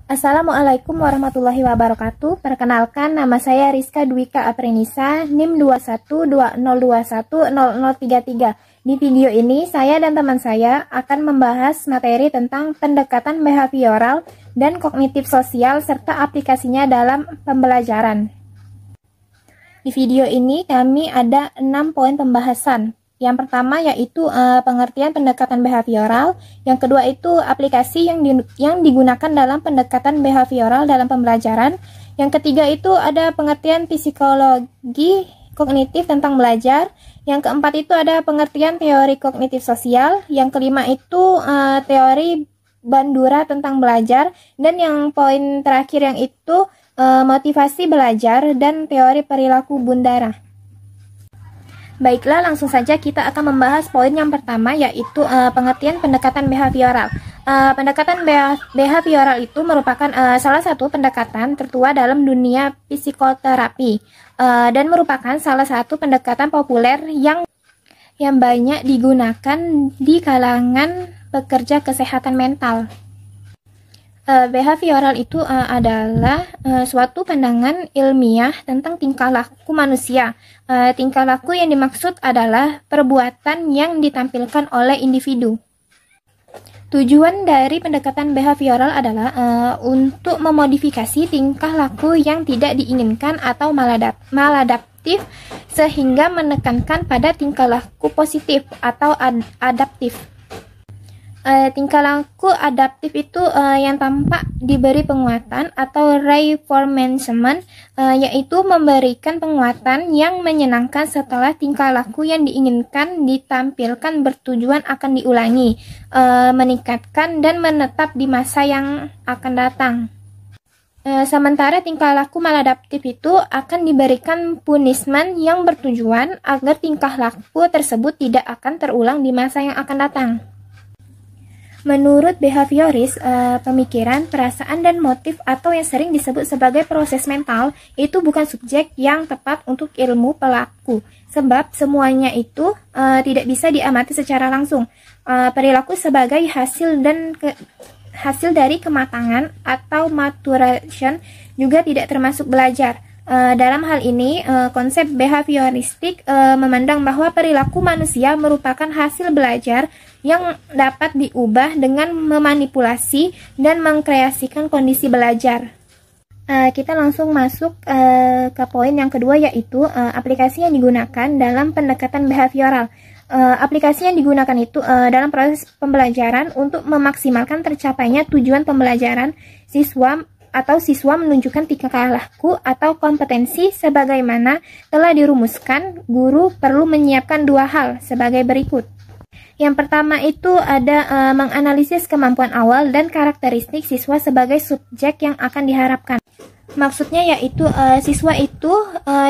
Assalamualaikum warahmatullahi wabarakatuh. Perkenalkan, nama saya Rizka Dwika Aprenisa, NIM 2120210033. Di video ini, saya dan teman saya akan membahas materi tentang pendekatan behavioral dan kognitif sosial serta aplikasinya dalam pembelajaran. Di video ini, kami ada 6 poin pembahasan. Yang pertama yaitu pengertian pendekatan behavioral. Yang kedua itu aplikasi yang digunakan dalam pendekatan behavioral dalam pembelajaran. Yang ketiga itu ada pengertian psikologi kognitif tentang belajar. Yang keempat itu ada pengertian teori kognitif sosial. Yang kelima itu teori Bandura tentang belajar. Dan yang poin terakhir yang itu motivasi belajar dan teori perilaku Bandura. Baiklah, langsung saja kita akan membahas poin yang pertama yaitu pengertian pendekatan behavioral. Pendekatan behavioral itu merupakan salah satu pendekatan tertua dalam dunia psikoterapi dan merupakan salah satu pendekatan populer yang banyak digunakan di kalangan pekerja kesehatan mental. Behavioral itu adalah suatu pandangan ilmiah tentang tingkah laku manusia. Tingkah laku yang dimaksud adalah perbuatan yang ditampilkan oleh individu. Tujuan dari pendekatan behavioral adalah untuk memodifikasi tingkah laku yang tidak diinginkan atau maladaptif sehingga menekankan pada tingkah laku positif atau adaptif. Tingkah laku adaptif itu yang tampak diberi penguatan atau reinforcement, yaitu memberikan penguatan yang menyenangkan setelah tingkah laku yang diinginkan ditampilkan bertujuan akan diulangi, meningkatkan dan menetap di masa yang akan datang. Sementara tingkah laku maladaptif itu akan diberikan punishment yang bertujuan agar tingkah laku tersebut tidak akan terulang di masa yang akan datang. Menurut behavioris, pemikiran, perasaan, dan motif atau yang sering disebut sebagai proses mental itu bukan subjek yang tepat untuk ilmu pelaku, sebab semuanya itu tidak bisa diamati secara langsung. Perilaku sebagai hasil dari kematangan atau maturation juga tidak termasuk belajar. Dalam hal ini, konsep behavioristik memandang bahwa perilaku manusia merupakan hasil belajar yang dapat diubah dengan memanipulasi dan mengkreasikan kondisi belajar. Kita langsung masuk ke poin yang kedua yaitu aplikasi yang digunakan dalam pendekatan behavioral. Aplikasi yang digunakan itu dalam proses pembelajaran untuk memaksimalkan tercapainya tujuan pembelajaran siswa menunjukkan tingkah laku atau kompetensi sebagaimana telah dirumuskan. Guru perlu menyiapkan dua hal sebagai berikut. Yang pertama itu ada menganalisis kemampuan awal dan karakteristik siswa sebagai subjek yang akan diharapkan. Maksudnya yaitu siswa itu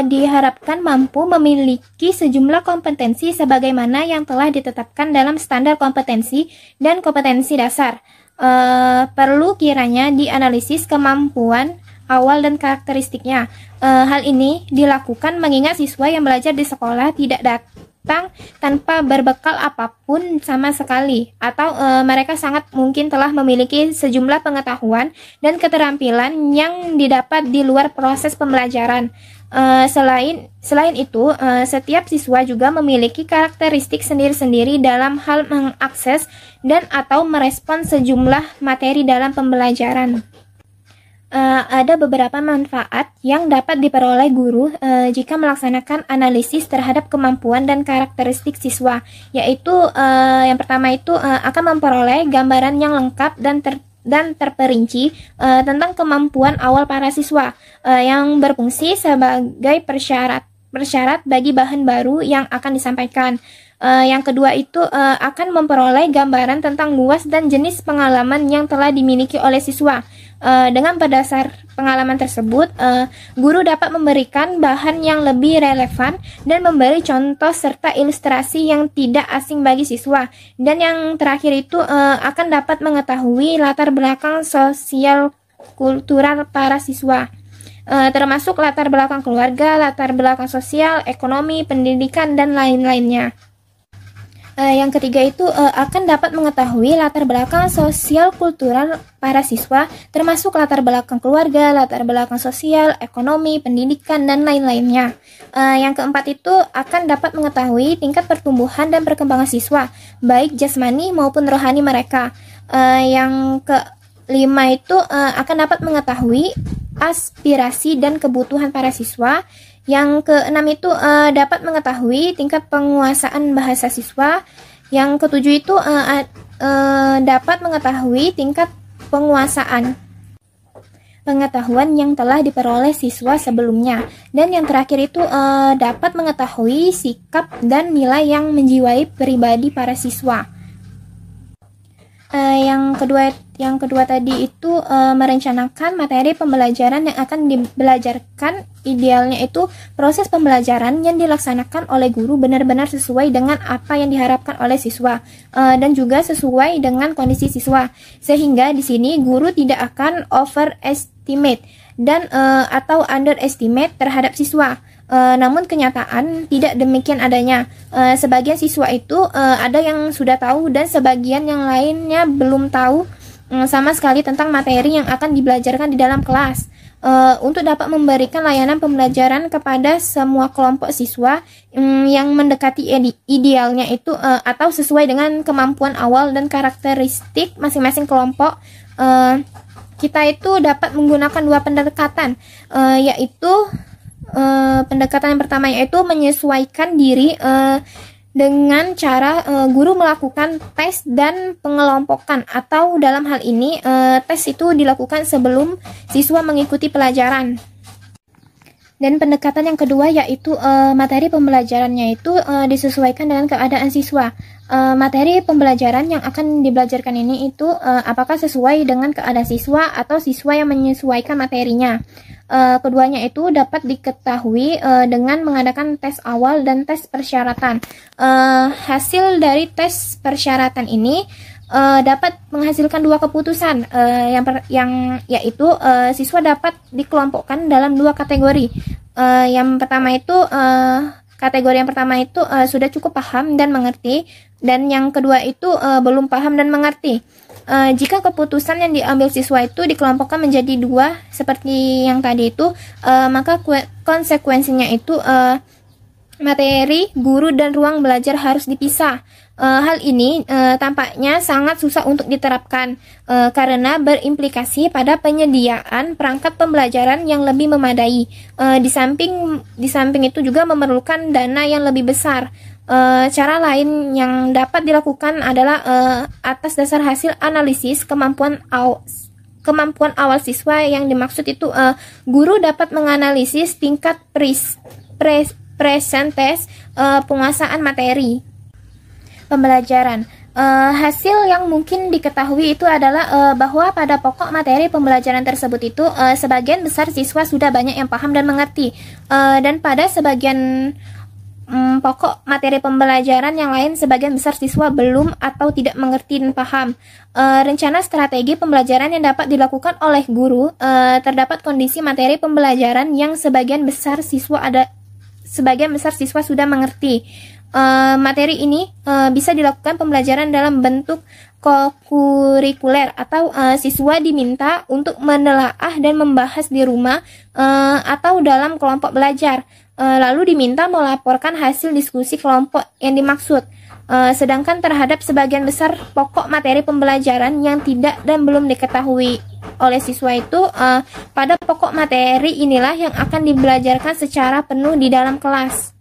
diharapkan mampu memiliki sejumlah kompetensi sebagaimana yang telah ditetapkan dalam standar kompetensi dan kompetensi dasar. Perlu kiranya dianalisis kemampuan awal dan karakteristiknya. Hal ini dilakukan mengingat siswa yang belajar di sekolah tidak datang tanpa berbekal apapun sama sekali, atau mereka sangat mungkin telah memiliki sejumlah pengetahuan dan keterampilan yang didapat di luar proses pembelajaran. Selain itu, setiap siswa juga memiliki karakteristik sendiri-sendiri dalam hal mengakses dan atau merespon sejumlah materi dalam pembelajaran. Ada beberapa manfaat yang dapat diperoleh guru jika melaksanakan analisis terhadap kemampuan dan karakteristik siswa, yaitu yang pertama itu akan memperoleh gambaran yang lengkap dan terperinci tentang kemampuan awal para siswa yang berfungsi sebagai persyarat bagi bahan baru yang akan disampaikan. Yang kedua itu akan memperoleh gambaran tentang luas dan jenis pengalaman yang telah dimiliki oleh siswa. Dengan berdasar pengalaman tersebut, guru dapat memberikan bahan yang lebih relevan dan memberi contoh serta ilustrasi yang tidak asing bagi siswa. Dan yang terakhir itu akan dapat mengetahui latar belakang sosial kultural para siswa, termasuk latar belakang keluarga, latar belakang sosial, ekonomi, pendidikan, dan lain-lainnya. Yang ketiga itu akan dapat mengetahui latar belakang sosial kultural para siswa, termasuk latar belakang keluarga, latar belakang sosial, ekonomi, pendidikan, dan lain-lainnya. Yang keempat itu akan dapat mengetahui tingkat pertumbuhan dan perkembangan siswa, baik jasmani maupun rohani mereka. Yang kelima itu akan dapat mengetahui aspirasi dan kebutuhan para siswa. Yang keenam itu dapat mengetahui tingkat penguasaan bahasa siswa. Yang ketujuh itu dapat mengetahui tingkat penguasaan pengetahuan yang telah diperoleh siswa sebelumnya. Dan yang terakhir itu dapat mengetahui sikap dan nilai yang menjiwai pribadi para siswa. Yang kedua tadi itu merencanakan materi pembelajaran yang akan dibelajarkan. Idealnya itu proses pembelajaran yang dilaksanakan oleh guru benar-benar sesuai dengan apa yang diharapkan oleh siswa dan juga sesuai dengan kondisi siswa, sehingga di sini guru tidak akan overestimate dan atau underestimate terhadap siswa. Namun kenyataan tidak demikian adanya. Sebagian siswa itu ada yang sudah tahu dan sebagian yang lainnya belum tahu sama sekali tentang materi yang akan dibelajarkan di dalam kelas. Untuk dapat memberikan layanan pembelajaran kepada semua kelompok siswa yang mendekati idealnya itu atau sesuai dengan kemampuan awal dan karakteristik masing-masing kelompok, kita itu dapat menggunakan dua pendekatan, yaitu pendekatan yang pertama yaitu menyesuaikan diri dengan cara guru melakukan tes dan pengelompokan, atau dalam hal ini tes itu dilakukan sebelum siswa mengikuti pelajaran. Dan pendekatan yang kedua yaitu materi pembelajarannya itu disesuaikan dengan keadaan siswa. Materi pembelajaran yang akan dibelajarkan ini itu apakah sesuai dengan keadaan siswa atau siswa yang menyesuaikan materinya. Keduanya itu dapat diketahui dengan mengadakan tes awal dan tes persyaratan. Hasil dari tes persyaratan ini dapat menghasilkan dua keputusan, yaitu siswa dapat dikelompokkan dalam dua kategori. Kategori yang pertama itu sudah cukup paham dan mengerti, dan yang kedua itu belum paham dan mengerti. Jika keputusan yang diambil siswa itu dikelompokkan menjadi dua seperti yang tadi itu, maka konsekuensinya itu materi, guru, dan ruang belajar harus dipisah. Hal ini tampaknya sangat susah untuk diterapkan karena berimplikasi pada penyediaan perangkat pembelajaran yang lebih memadai. Di samping itu juga memerlukan dana yang lebih besar. Cara lain yang dapat dilakukan adalah atas dasar hasil analisis kemampuan awal siswa. Yang dimaksud itu guru dapat menganalisis tingkat presentes penguasaan materi pembelajaran. Hasil yang mungkin diketahui itu adalah bahwa pada pokok materi pembelajaran tersebut itu sebagian besar siswa sudah banyak yang paham dan mengerti, dan pada sebagian pokok materi pembelajaran yang lain sebagian besar siswa belum atau tidak mengerti dan paham. Rencana strategi pembelajaran yang dapat dilakukan oleh guru, terdapat kondisi materi pembelajaran yang sebagian besar siswa sudah mengerti. Materi ini bisa dilakukan pembelajaran dalam bentuk kokurikuler atau siswa diminta untuk menelaah dan membahas di rumah atau dalam kelompok belajar, lalu diminta melaporkan hasil diskusi kelompok yang dimaksud. Sedangkan terhadap sebagian besar pokok materi pembelajaran yang tidak dan belum diketahui oleh siswa itu, pada pokok materi inilah yang akan dibelajarkan secara penuh di dalam kelas.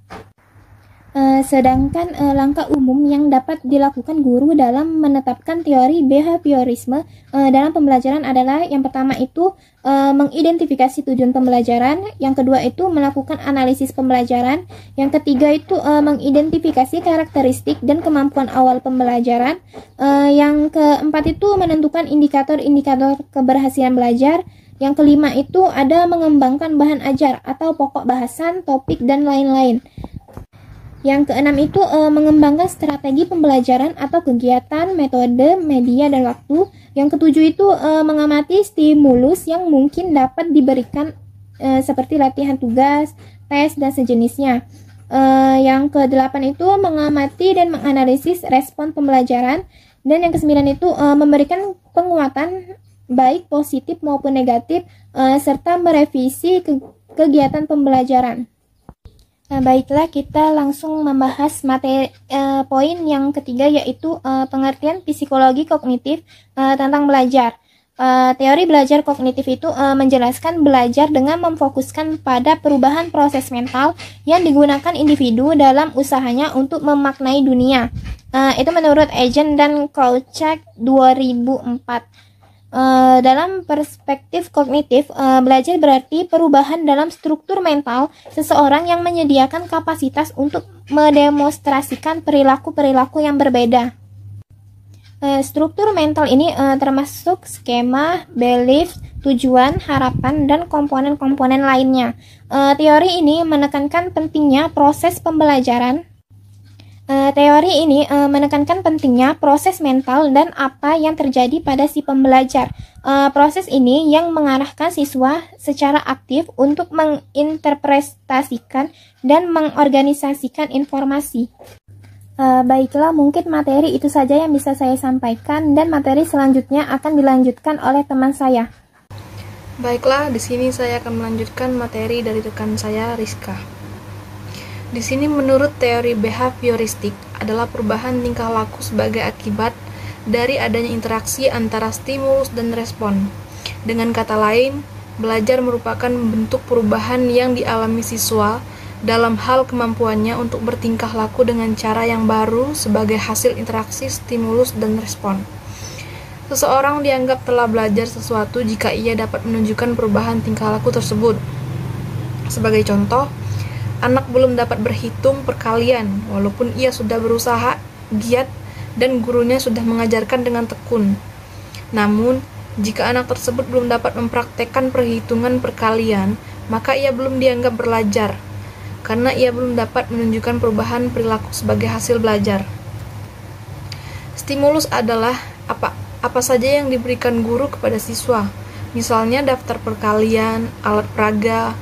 Sedangkan langkah umum yang dapat dilakukan guru dalam menetapkan teori behaviorisme dalam pembelajaran adalah yang pertama itu mengidentifikasi tujuan pembelajaran, yang kedua itu melakukan analisis pembelajaran, yang ketiga itu mengidentifikasi karakteristik dan kemampuan awal pembelajaran, yang keempat itu menentukan indikator-indikator keberhasilan belajar, yang kelima itu ada mengembangkan bahan ajar atau pokok bahasan, topik, dan lain-lain. Yang keenam itu mengembangkan strategi pembelajaran atau kegiatan, metode, media, dan waktu. Yang ketujuh itu mengamati stimulus yang mungkin dapat diberikan seperti latihan tugas, tes, dan sejenisnya. Yang ke-8 itu mengamati dan menganalisis respon pembelajaran. Dan yang ke-9 itu memberikan penguatan baik positif maupun negatif, serta merevisi kegiatan pembelajaran. Baiklah, kita langsung membahas poin yang ketiga, yaitu pengertian psikologi kognitif tentang belajar. Teori belajar kognitif itu menjelaskan belajar dengan memfokuskan pada perubahan proses mental yang digunakan individu dalam usahanya untuk memaknai dunia. Itu menurut Agent dan Krawcheck 2004. Dalam perspektif kognitif, belajar berarti perubahan dalam struktur mental seseorang yang menyediakan kapasitas untuk mendemonstrasikan perilaku-perilaku yang berbeda. Struktur mental ini termasuk skema, belief, tujuan, harapan, dan komponen-komponen lainnya. Teori ini menekankan pentingnya proses pembelajaran. Teori ini menekankan pentingnya proses mental dan apa yang terjadi pada si pembelajar. Proses ini yang mengarahkan siswa secara aktif untuk menginterpretasikan dan mengorganisasikan informasi. Baiklah, mungkin materi itu saja yang bisa saya sampaikan, dan materi selanjutnya akan dilanjutkan oleh teman saya. Baiklah, di sini saya akan melanjutkan materi dari rekan saya, Rizka. Di sini menurut teori behavioristik adalah perubahan tingkah laku sebagai akibat dari adanya interaksi antara stimulus dan respon. Dengan kata lain, belajar merupakan bentuk perubahan yang dialami siswa dalam hal kemampuannya untuk bertingkah laku dengan cara yang baru sebagai hasil interaksi stimulus dan respon. Seseorang dianggap telah belajar sesuatu jika ia dapat menunjukkan perubahan tingkah laku tersebut. Sebagai contoh, anak belum dapat berhitung perkalian walaupun ia sudah berusaha giat dan gurunya sudah mengajarkan dengan tekun. Namun, jika anak tersebut belum dapat mempraktekkan perhitungan perkalian, maka ia belum dianggap belajar, karena ia belum dapat menunjukkan perubahan perilaku sebagai hasil belajar. Stimulus adalah apa saja yang diberikan guru kepada siswa, misalnya daftar perkalian, alat peraga,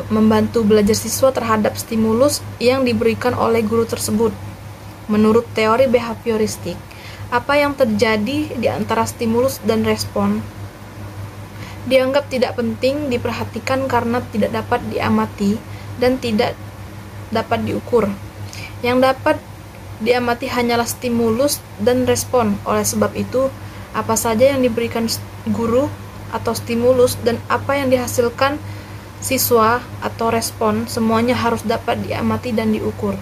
membantu belajar siswa terhadap stimulus yang diberikan oleh guru tersebut. Menurut teori behavioristik, apa yang terjadi di antara stimulus dan respon dianggap tidak penting diperhatikan karena tidak dapat diamati dan tidak dapat diukur. Yang dapat diamati hanyalah stimulus dan respon. Oleh sebab itu, apa saja yang diberikan guru atau stimulus dan apa yang dihasilkan siswa atau respon, semuanya harus dapat diamati dan diukur.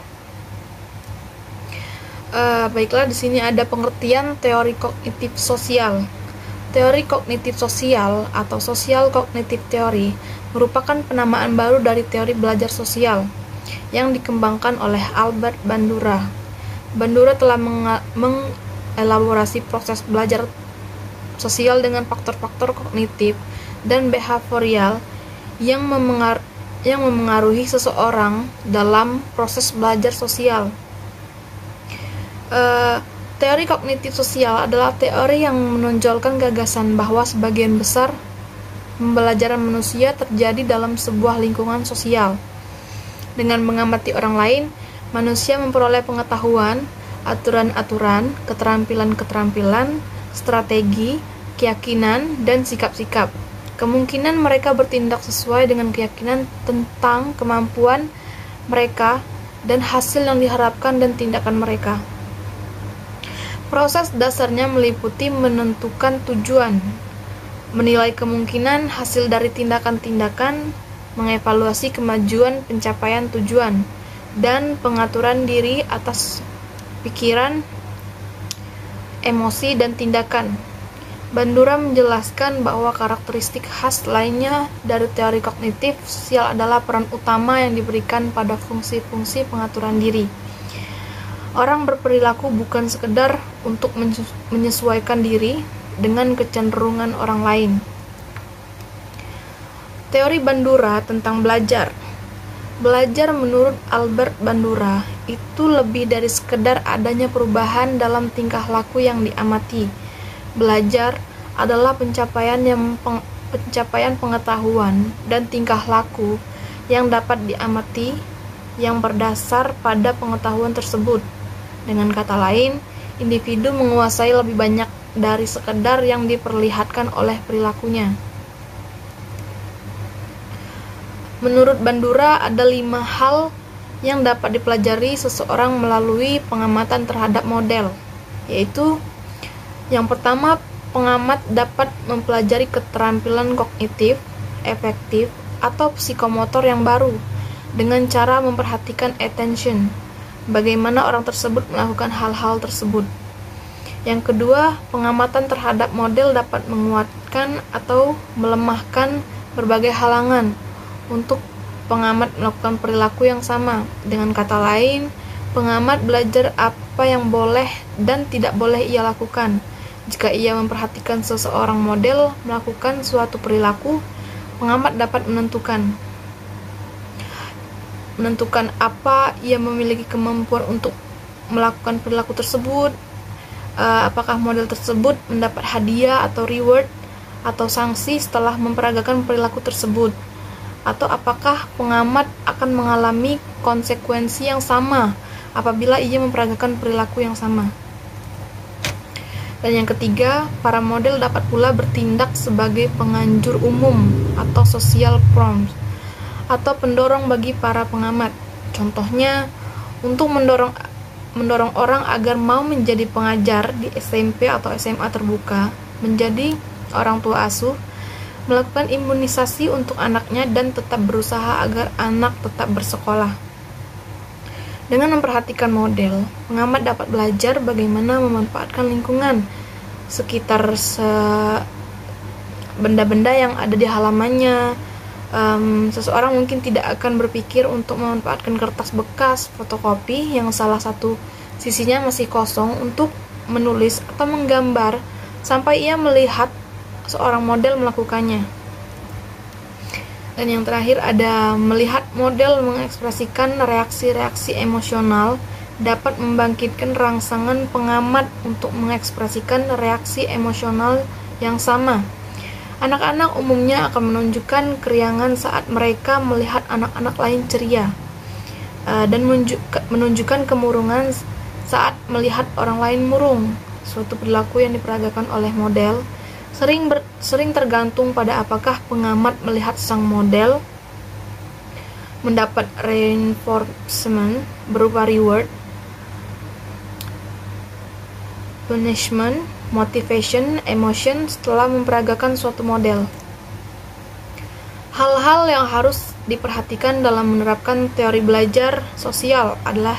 Baiklah, di sini ada pengertian teori kognitif sosial. Teori kognitif sosial atau social cognitive theory merupakan penamaan baru dari teori belajar sosial yang dikembangkan oleh Albert Bandura. Bandura telah mengelaborasi proses belajar sosial dengan faktor-faktor kognitif dan behavioral yang memengaruhi seseorang dalam proses belajar sosial. Teori kognitif sosial adalah teori yang menonjolkan gagasan bahwa sebagian besar pembelajaran manusia terjadi dalam sebuah lingkungan sosial. Dengan mengamati orang lain, manusia memperoleh pengetahuan, aturan-aturan, keterampilan-keterampilan, strategi, keyakinan, dan sikap-sikap. Kemungkinan mereka bertindak sesuai dengan keyakinan tentang kemampuan mereka dan hasil yang diharapkan dan tindakan mereka. Proses dasarnya meliputi menentukan tujuan, menilai kemungkinan hasil dari tindakan-tindakan, mengevaluasi kemajuan pencapaian tujuan, dan pengaturan diri atas pikiran, emosi, dan tindakan. Bandura menjelaskan bahwa karakteristik khas lainnya dari teori kognitif sosial adalah peran utama yang diberikan pada fungsi-fungsi pengaturan diri. Orang berperilaku bukan sekedar untuk menyesuaikan diri dengan kecenderungan orang lain. Teori Bandura tentang belajar. Belajar menurut Albert Bandura itu lebih dari sekedar adanya perubahan dalam tingkah laku yang diamati. Belajar adalah pencapaian pengetahuan dan tingkah laku yang dapat diamati yang berdasar pada pengetahuan tersebut. Dengan kata lain, individu menguasai lebih banyak dari sekedar yang diperlihatkan oleh perilakunya. Menurut Bandura, ada 5 hal yang dapat dipelajari seseorang melalui pengamatan terhadap model, yaitu yang pertama, pengamat dapat mempelajari keterampilan kognitif, efektif, atau psikomotor yang baru dengan cara memperhatikan attention, bagaimana orang tersebut melakukan hal-hal tersebut. Yang kedua, pengamatan terhadap model dapat menguatkan atau melemahkan berbagai halangan untuk pengamat melakukan perilaku yang sama. Dengan kata lain, pengamat belajar apa yang boleh dan tidak boleh ia lakukan. Jika ia memperhatikan seseorang model melakukan suatu perilaku, pengamat dapat menentukan apa ia memiliki kemampuan untuk melakukan perilaku tersebut, apakah model tersebut mendapat hadiah atau reward atau sanksi setelah memperagakan perilaku tersebut, atau apakah pengamat akan mengalami konsekuensi yang sama apabila ia memperagakan perilaku yang sama. Dan yang ketiga, para model dapat pula bertindak sebagai penganjur umum atau social prompts atau pendorong bagi para pengamat. Contohnya, untuk mendorong orang agar mau menjadi pengajar di SMP atau SMA terbuka, menjadi orang tua asuh, melakukan imunisasi untuk anaknya dan tetap berusaha agar anak tetap bersekolah. Dengan memperhatikan model, pengamat dapat belajar bagaimana memanfaatkan lingkungan sekitar benda-benda yang ada di halamannya. Seseorang mungkin tidak akan berpikir untuk memanfaatkan kertas bekas fotokopi yang salah satu sisinya masih kosong untuk menulis atau menggambar sampai ia melihat seorang model melakukannya. Dan yang terakhir ada melihat model mengekspresikan reaksi-reaksi emosional dapat membangkitkan rangsangan pengamat untuk mengekspresikan reaksi emosional yang sama. Anak-anak umumnya akan menunjukkan keriangan saat mereka melihat anak-anak lain ceria, dan menunjukkan kemurungan saat melihat orang lain murung. Suatu perilaku yang diperagakan oleh model sering tergantung pada apakah pengamat melihat sang model mendapat reinforcement berupa reward, punishment, motivation, emotion setelah memperagakan suatu model. Hal-hal yang harus diperhatikan dalam menerapkan teori belajar sosial adalah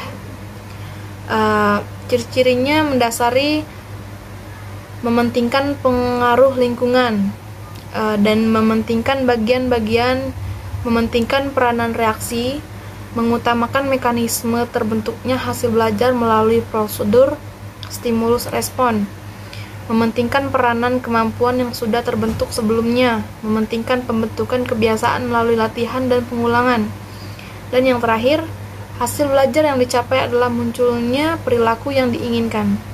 ciri-cirinya mendasari mementingkan pengaruh lingkungan dan mementingkan mementingkan peranan reaksi, mengutamakan mekanisme terbentuknya hasil belajar melalui prosedur stimulus respon, mementingkan peranan kemampuan yang sudah terbentuk sebelumnya, mementingkan pembentukan kebiasaan melalui latihan dan pengulangan. Dan yang terakhir, hasil belajar yang dicapai adalah munculnya perilaku yang diinginkan.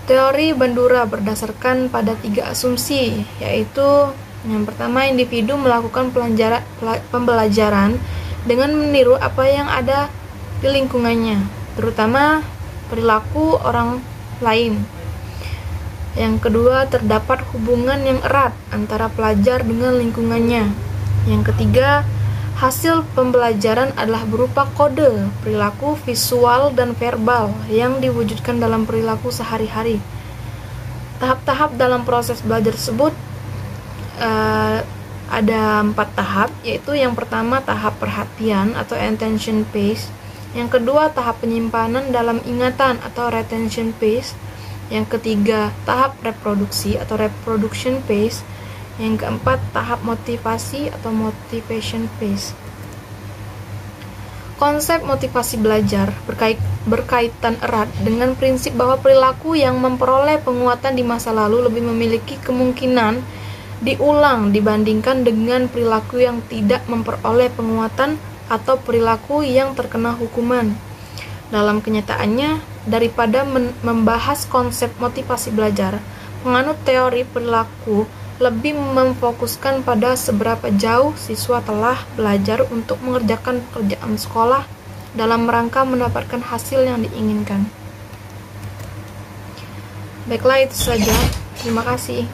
Teori Bandura berdasarkan pada 3 asumsi, yaitu yang pertama, individu melakukan pembelajaran dengan meniru apa yang ada di lingkungannya, terutama perilaku orang lain. Yang kedua, terdapat hubungan yang erat antara pelajar dengan lingkungannya. Yang ketiga, hasil pembelajaran adalah berupa kode, perilaku visual dan verbal yang diwujudkan dalam perilaku sehari-hari. Tahap-tahap dalam proses belajar tersebut ada 4 tahap, yaitu yang pertama tahap perhatian atau attention phase, yang kedua tahap penyimpanan dalam ingatan atau retention phase, yang ketiga tahap reproduksi atau reproduction phase, yang keempat tahap motivasi atau motivation phase. Konsep motivasi belajar berkaitan erat dengan prinsip bahwa perilaku yang memperoleh penguatan di masa lalu lebih memiliki kemungkinan diulang dibandingkan dengan perilaku yang tidak memperoleh penguatan atau perilaku yang terkena hukuman. Dalam kenyataannya, daripada membahas konsep motivasi belajar, penganut teori perilaku lebih memfokuskan pada seberapa jauh siswa telah belajar untuk mengerjakan pekerjaan sekolah dalam rangka mendapatkan hasil yang diinginkan. Baiklah, itu saja. Terima kasih.